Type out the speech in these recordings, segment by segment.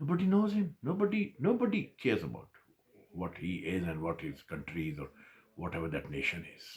Nobody knows him. Nobody cares about what he is and what his country is or whatever that nation is.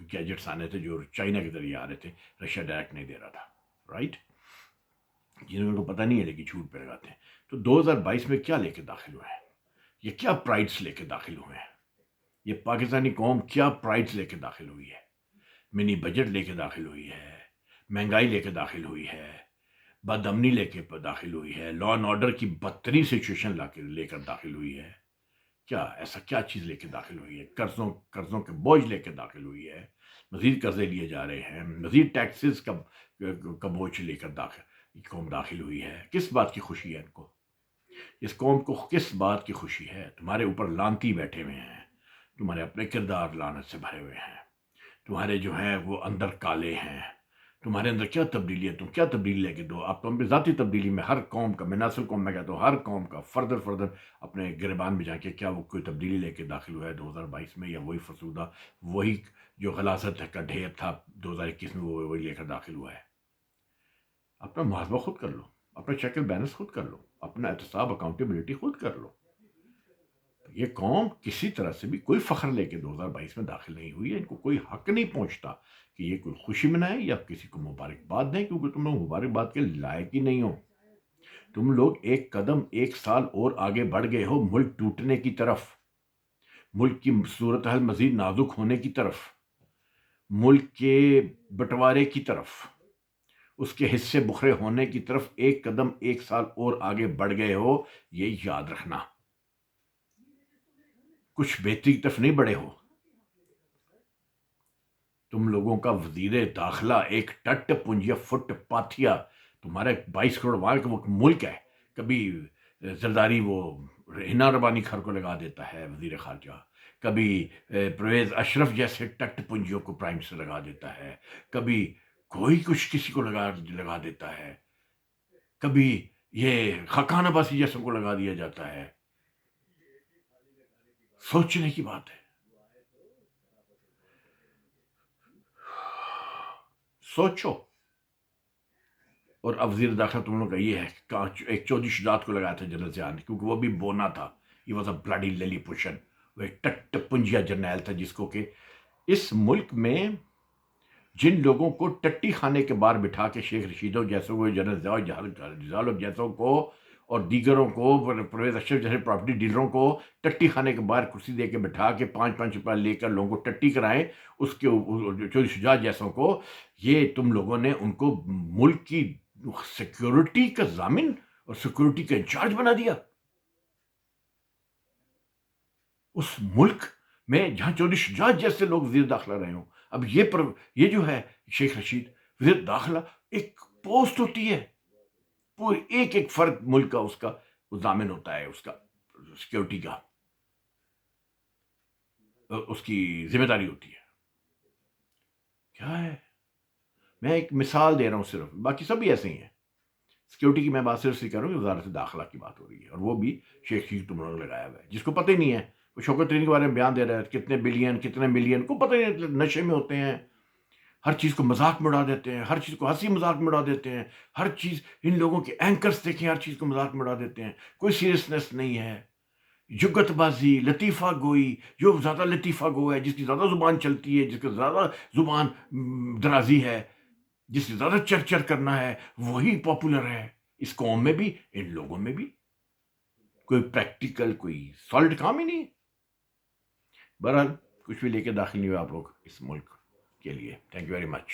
Gadgets آنے تھے جو China کے ذریعے آ رہے تھے، رشیا ڈائریکٹ نہیں دے رہا تھا، رائٹ؟ جنہوں کو پتہ نہیں ہے لیکن جھوٹ پہ لگاتے ہیں. تو 2022 میں کیا لے کے داخل ہوئے ہیں؟ یہ کیا پرائڈس لے کے داخل ہوئے ہیں؟ یہ پاکستانی قوم کیا پرائڈس لے کے داخل ہوئی ہے؟ منی بجٹ لے کے داخل ہوئی ہے، مہنگائی لے کے داخل ہوئی ہے، بد امنی لے کے داخل ہوئی ہے، لا اینڈ آرڈر کی بدترین سچویشن لے کر داخل ہوئی ہے. کیا ایسا کیا چیز لے کے داخل ہوئی ہے؟ قرضوں کے بوجھ لے کے داخل ہوئی ہے، مزید قرضے لیے جا رہے ہیں، مزید ٹیکسز کا بوجھ لے کر قوم داخل ہوئی ہے. کس بات کی خوشی ہے ان کو؟ اس قوم کو کس بات کی خوشی ہے؟ تمہارے اوپر لانتی بیٹھے ہوئے ہیں، تمہارے اپنے کردار لعنت سے بھرے ہوئے ہیں، تمہارے جو ہیں وہ اندر کالے ہیں، تمہارے اندر کیا تبدیلی ہے؟ تم کیا تبدیلی لے کے دو؟ آپ تو ہم پہ ذاتی تبدیلی میں ہر قوم کا، میں نسل قوم میں کہتا ہوں ہر قوم کا فردر اپنے گریبان میں جا کے کیا وہ کوئی تبدیلی لے کے داخل ہوا ہے 2022 میں، یا وہی فرسودہ، وہی جو غلاظت کا ڈھیر تھا 2021 میں وہ وہی لے کر داخل ہوا ہے؟ اپنا محاسبہ خود کر لو، اپنا چیک اینڈ بیلنس خود کر لو، اپنا احتساب اکاؤنٹیبلٹی خود کر لو. یہ قوم کسی طرح سے بھی کوئی فخر لے کے 2022 میں داخل نہیں ہوئی ہے. ان کو کوئی حق نہیں پہنچتا کہ یہ کوئی خوشی منائے یا کسی کو مبارکباد دیں، کیونکہ تم لوگ مبارکباد کے لائق ہی نہیں ہو. تم لوگ ایک قدم ایک سال اور آگے بڑھ گئے ہو ملک ٹوٹنے کی طرف، ملک کی صورتحال مزید نازک ہونے کی طرف، ملک کے بٹوارے کی طرف، اس کے حصے بکھرے ہونے کی طرف ایک قدم ایک سال اور آگے بڑھ گئے ہو. یہ یاد رکھنا، کچھ بہتری کی طرف نہیں بڑھے ہو. تم لوگوں کا وزیر داخلہ ایک ٹٹ پنجیا فٹ پاتھیا، تمہارے 22 کروڑ وہاں کا وہ ملک ہے. کبھی زرداری وہ ہنا ربانی کھر کو لگا دیتا ہے وزیر خارجہ، کبھی پرویز اشرف جیسے ٹٹ پنجیوں کو پرائم سے لگا دیتا ہے، کبھی کوئی کچھ کسی کو لگا دیتا ہے، کبھی یہ خاقان عباسی جیسوں کو لگا دیا جاتا ہے. سوچنے کی بات ہے. سوچو. اور اب وزیر داخلہ تم لوگوں کا یہ ہے کہ ایک چودھری شجاعت کو لگایا تھا جنرل ضیاء نے، کیونکہ وہ بھی بونا تھا. یہ واز اے بلڈی لیلی پوشن. وہ ایک ٹٹ پنجیا جرنیل تھا جس کو کہ اس ملک میں جن لوگوں کو ٹٹی خانے کے باہر بٹھا کے شیخ رشیدوں جیسوں کو، جنرل ضیاء جیسوں کو اور دیگروں کو، پرویز اشرف جیسے پراپرٹی ڈیلروں کو ٹٹی خانے کے باہر کرسی دے کے بٹھا کے 5-5 روپیہ لے کر لوگوں کو ٹٹی کرائیں، اس کے چودھری شجاعت جیسوں کو، یہ تم لوگوں نے ان کو ملک کی سیکیورٹی کا ضامن اور سیکیورٹی کا انچارج بنا دیا. اس ملک میں جہاں چودھری شجاعت جیسے لوگ وزیر داخلہ رہے ہوں. اب یہ جو ہے شیخ رشید وزیر داخلہ ایک پوسٹ ہوتی ہے، پورے ایک فرد ملک کا اس کا ضامن ہوتا ہے، اس کا سیکیورٹی کا اس کی ذمہ داری ہوتی ہے. کیا ہے؟ میں ایک مثال دے رہا ہوں صرف، باقی سب بھی ایسے ہی ہیں. سیکیورٹی کی میں بات صرف کر رہا ہوں، وزارت داخلہ کی بات ہو رہی ہے، اور وہ بھی شیخ رشید تم لوگوں نے لگایا ہوا ہے، جس کو پتہ ہی نہیں ہے. وہ شوکت ترین کے بارے میں بیان دے رہا ہے، کتنے بلین کتنے ملین کو پتہ نہیں، نشے میں ہوتے ہیں، ہر چیز کو مذاق میں اڑا دیتے ہیں، ہر چیز کو ہنسی مذاق میں اڑا دیتے ہیں، ہر چیز. ان لوگوں کے اینکرز دیکھیں، ہر چیز کو مذاق میں اڑا دیتے ہیں، کوئی سیریسنس نہیں ہے. جگت بازی، لطیفہ گوئی، جو زیادہ لطیفہ گو ہے، جس کی زیادہ زبان چلتی ہے، جس کی زیادہ زبان درازی ہے، جس سے زیادہ چرچر کرنا ہے، وہی پاپولر ہے. اس قوم میں بھی، ان لوگوں میں بھی کوئی پریکٹیکل، کوئی سالڈ کام ہی نہیں. بہرحال کچھ بھی لے کے داخل نہیں ہوئے آپ لوگ اس ملک کے لیے. Thank you very much.